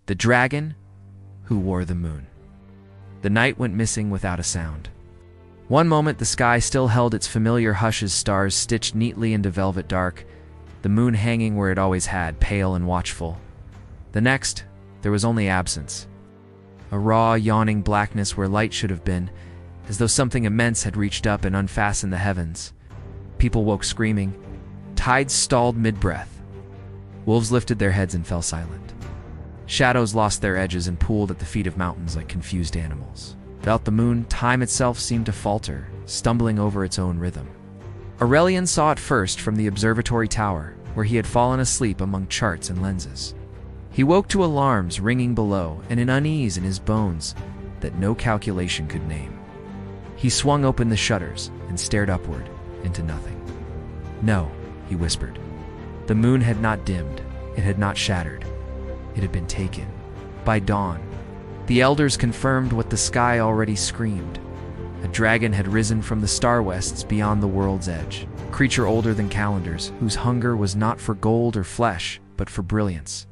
The dragon who wore the moon. The night went missing without a sound. One moment the sky still held its familiar hush as stars stitched neatly into velvet dark, the moon hanging where it always had, pale and watchful. The next, there was only absence. A raw, yawning blackness where light should have been, as though something immense had reached up and unfastened the heavens. People woke screaming. Tides stalled mid-breath. Wolves lifted their heads and fell silent. Shadows lost their edges and pooled at the feet of mountains like confused animals. Without the moon, time itself seemed to falter, stumbling over its own rhythm. Aurelian saw it first from the observatory tower, where he had fallen asleep among charts and lenses. He woke to alarms ringing below and an unease in his bones that no calculation could name. He swung open the shutters and stared upward into nothing. No, he whispered. The moon had not dimmed, it had not shattered. It had been taken. By dawn, the elders confirmed what the sky already screamed. A dragon had risen from the star wests beyond the world's edge, a creature older than calendars, whose hunger was not for gold or flesh, but for brilliance.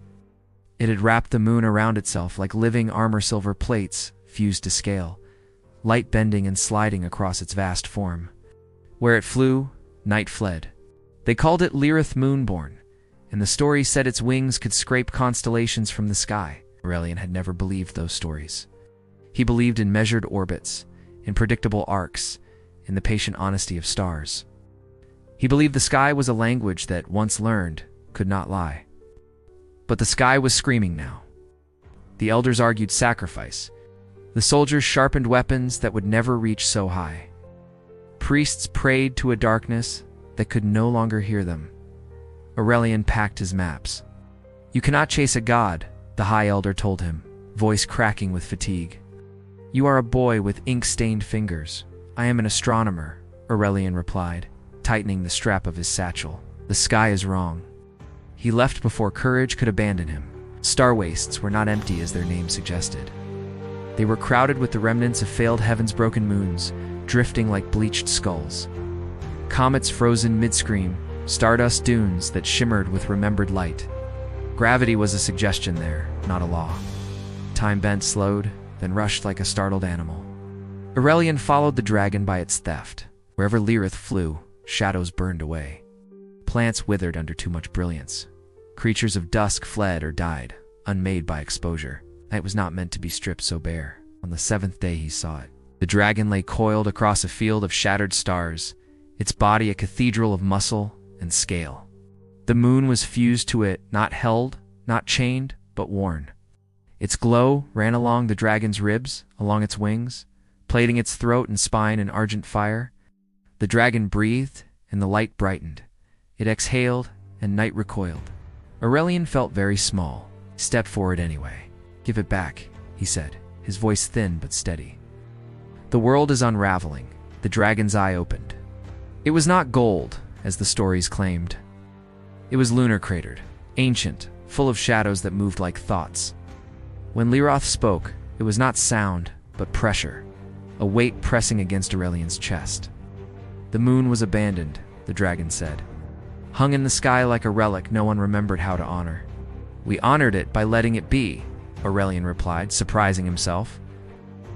It had wrapped the moon around itself like living armor-silver plates fused to scale, light bending and sliding across its vast form. Where it flew, night fled. They called it Lirith Moonborn, and the story said its wings could scrape constellations from the sky. Aurelian had never believed those stories. He believed in measured orbits, in predictable arcs, in the patient honesty of stars. He believed the sky was a language that, once learned, could not lie. But the sky was screaming now. The elders argued sacrifice. The soldiers sharpened weapons that would never reach so high. Priests prayed to a darkness that could no longer hear them. Aurelian packed his maps. "You cannot chase a god," the high elder told him, voice cracking with fatigue. "You are a boy with ink-stained fingers." "I am an astronomer," Aurelian replied, tightening the strap of his satchel. "The sky is wrong." He left before courage could abandon him. Star wastes were not empty as their name suggested. They were crowded with the remnants of failed heaven's broken moons, drifting like bleached skulls. Comets frozen mid-scream, stardust dunes that shimmered with remembered light. Gravity was a suggestion there, not a law. Time bent, slowed, then rushed like a startled animal. Aurelian followed the dragon by its theft. Wherever Lirith flew, shadows burned away. Plants withered under too much brilliance. Creatures of dusk fled or died, unmade by exposure. Night was not meant to be stripped so bare. On the seventh day he saw it. The dragon lay coiled across a field of shattered stars, its body a cathedral of muscle and scale. The moon was fused to it, not held, not chained, but worn. Its glow ran along the dragon's ribs, along its wings, plating its throat and spine in argent fire. The dragon breathed, and the light brightened. It exhaled, and night recoiled. Aurelian felt very small. He stepped forward anyway. "Give it back," he said, his voice thin but steady. "The world is unraveling." The dragon's eye opened. It was not gold, as the stories claimed. It was lunar-cratered, ancient, full of shadows that moved like thoughts. When Lirith spoke, it was not sound, but pressure, a weight pressing against Aurelian's chest. "The moon was abandoned," the dragon said. "Hung in the sky like a relic no one remembered how to honor." "We honored it by letting it be," Aurelian replied, surprising himself.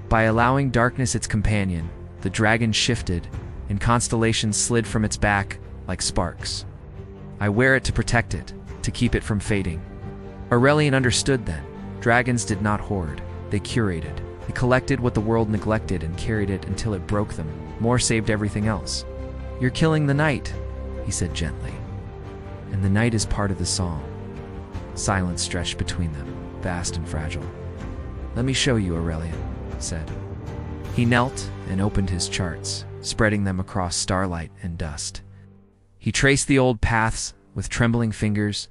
By allowing darkness its companion, the dragon shifted, and constellations slid from its back like sparks. "I wear it to protect it, to keep it from fading." Aurelian understood then. Dragons did not hoard, they curated. They collected what the world neglected and carried it until it broke them. More saved everything else. "You're killing the night," he said gently. "And the night is part of the song." Silence stretched between them, vast and fragile. "Let me show you," Aurelian said. He knelt and opened his charts, spreading them across starlight and dust. He traced the old paths with trembling fingers,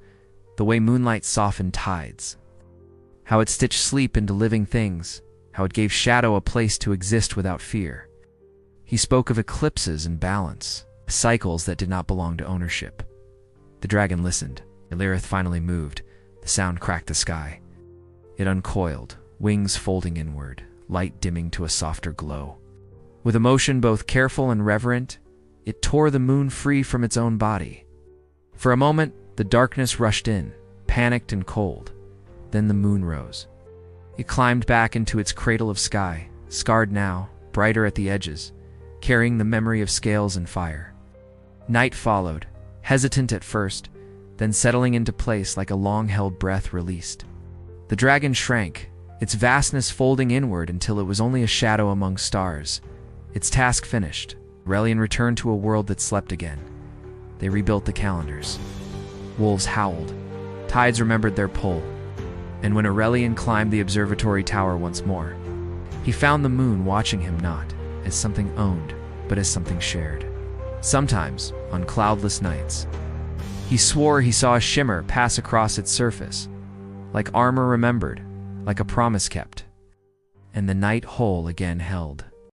the way moonlight softened tides. How it stitched sleep into living things, how it gave shadow a place to exist without fear. He spoke of eclipses and balance, cycles that did not belong to ownership. The dragon listened. Lirith finally moved. The sound cracked the sky. It uncoiled, wings folding inward, light dimming to a softer glow. With a motion both careful and reverent, it tore the moon free from its own body. For a moment, the darkness rushed in, panicked and cold. Then the moon rose. It climbed back into its cradle of sky, scarred now, brighter at the edges, carrying the memory of scales and fire. Night followed, hesitant at first, then settling into place like a long-held breath released. The dragon shrank, its vastness folding inward until it was only a shadow among stars. Its task finished, Aurelian returned to a world that slept again. They rebuilt the calendars. Wolves howled. Tides remembered their pull. And when Aurelian climbed the observatory tower once more, he found the moon watching him not as something owned, but as something shared. Sometimes, on cloudless nights, he swore he saw a shimmer pass across its surface, like armor remembered, like a promise kept. And the night whole again held.